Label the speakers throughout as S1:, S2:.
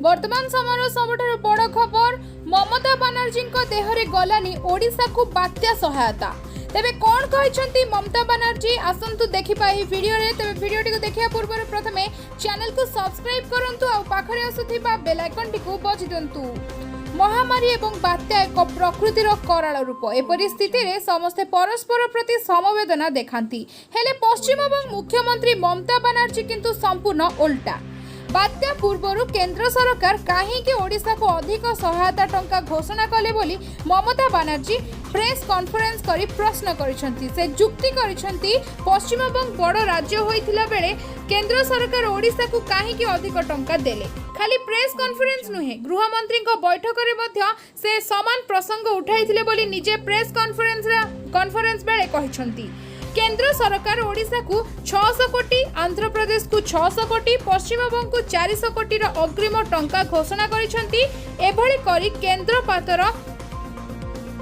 S1: वर्तमान समय सबुठारु बड़ खबर ममता बनर्जी देहरे गलानी ओडिशा को बात्या सहायता। तेबे कौन कहते ममता बनर्जी आसतु देखा भिडियो रे। तेबे भिडियोटी को देखा पूर्व प्रथमे चैनल को सब्सक्राइब करंतु आ पाखरे आसुथिबा बेल आइकन टी को बजि दियंतु। महामारी एवं बात्या एक प्रकृतिर कराल रूप। एपरि स्थिति रे समस्ते परस्पर प्रति समवेदना देखांती, हेले पश्चिमबंग मुख्यमंत्री ममता बनर्जी किंतु संपूर्ण उल्टा। बात्या पूर्व केंद्र सरकार कहीं ओडिशा को अधिक सहायता टंका घोषणा कले बोली ममता बनर्जी प्रेस कॉन्फ्रेंस करी प्रश्न करिसेंती। से जुक्ति करिसेंती पश्चिमबंग बड़ राज्य होइथिला बेले केंद्र सरकार ओडिशा को कहीं अधिक टंका देले। खाली प्रेस कॉन्फ्रेंस नुहे, गृहमंत्री बैठक रे मध्य से समान प्रसंग उठाइथिले बोली निजे प्रेस कॉन्फ्रेंस बेले कहिसेंती। केंद्र सरकार ओडिशा को 600 कोटी, आंध्र प्रदेश को 600 कोटी, पश्चिमबंग को 400 कोटी अग्रिम टंका घोषणा करिसेंती। एभली करी केंद्र पातर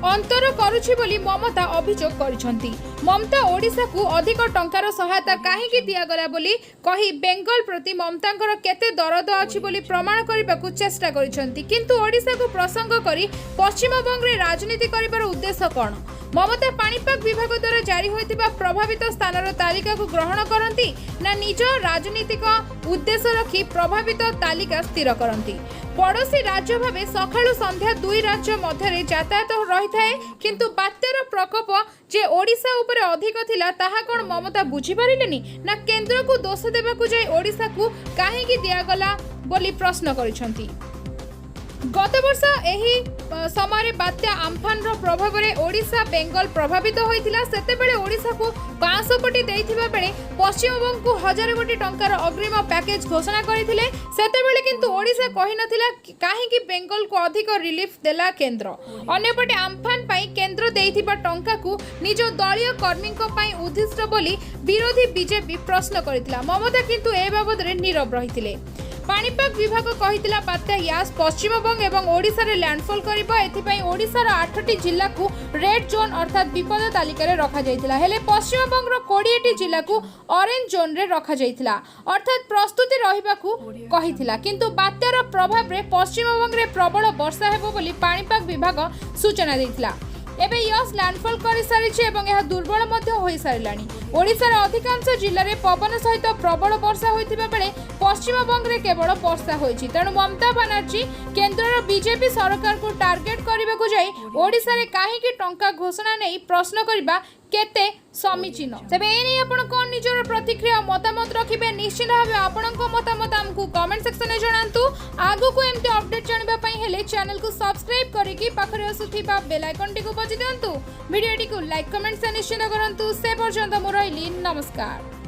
S1: अंतर करुछि बोली ममता अभियोग करिसेंती। ममता ओडिशा को अधिक टंकार सहायता काहेकि दियागला बोली कही बेंगल प्रति ममतांकर केते दरद अछि बोली प्रमाण करबाकू चेष्टा करिसेंती। किंतु ओडिशा को प्रसंग करी पश्चिमबंग रे राजनीति करिबार उद्देश्य कोन? ममता पाणीपाग विभाग द्वारा जारी होइतिबा प्रभावित स्थानर तालिका को ग्रहण करती ना निज राजनीतिक उद्देश्य रखी प्रभावित तालिका स्थिर करती? पड़ोशी राज्य भावे सकाळु संध्या दुई राज्य मध्य यातायात रही थाए, किंतु बात्यार प्रकोप जे ओडिशा उपरे अधिक थिला ताहा कोन ममता बुझी पारिलेनी ना केंद्र को दोष देबाकू जाय ओडिशा को काहेकि दियागला बोली प्रश्न करिसेंती। गत वर्ष एही समय बात्या आम्फान प्रभाव में ओडिशा बेंगल प्रभावित होइतिला। सेतेबेले ओडिशा को 500 कोटी देइथिबा बेले पश्चिमबंग को 1000 कोटी टंकार अग्रिम पैकेज घोषणा करथिले। सेतेबेले किंतु ओडिशा कहि नथिला काहेकि बेंगल को अधिक रिलीफ देला केंद्र। अन्यपटे आम्फान पाई केंद्र देइथिबा टंका को निज दलीय कर्मी पाई उद्दिष्ट बोली विरोधी बीजेपी प्रश्न करथिला। ममता किंतु ए बाबद रे नीरव रहिथिले। पाणीपाग विभाग कहितिला बात्या यास पश्चिमबंग एवं ओडिशा रे लैंडफॉल करिबो। एथिपई ओडिशा रा 8टी जिल्ला को रेड जोन अर्थात विपद तालिका रे रखा जायतिला, हेले पश्चिमबंग रो 20टी जिल्ला को ऑरेंज जोन रे रखा जायतिला अर्थात प्रस्तुति रहिबाकू कहितिला। किंतु बात्यार प्रभाव रे पश्चिमबंग रे प्रबल वर्षा हेबो बोली पाणीपाग विभाग सूचना दैतिला। एबे यस लैंडफॉल करि सारिछि एवं यह दुर्बल मध्ये होई सारिलानी। ओडिशार अधिकांश जिल्ला रे पवन सहित प्रबल वर्षा होइतिबा बेले पश्चिमबंग रे केवल वर्षा होइछि। तेणु ममता बनर्जी केंद्र बीजेपी सरकार को टार्गेट करबाकू जाई ओडिशा रे काहेकि टंका घोषणा नै प्रश्न करबा केते समीचीन। तबे एनी आपण कोन निजर प्रतिक्रिया मतामत रखिबे, निश्चित भाबे आपणको मतामत हमकु कमेंट सेक्शन में जणांतु। आगु को एमते अपडेट जानिबा पई हेले चैनल को सब्सक्राइब करिकि पाखरे असुथिबा बेल आइकन टी को बजि दियंतु। वीडियो टी को लाइक कमेंट से निश्चित करंतु। से पर्यंत मु रहिली, नमस्कार।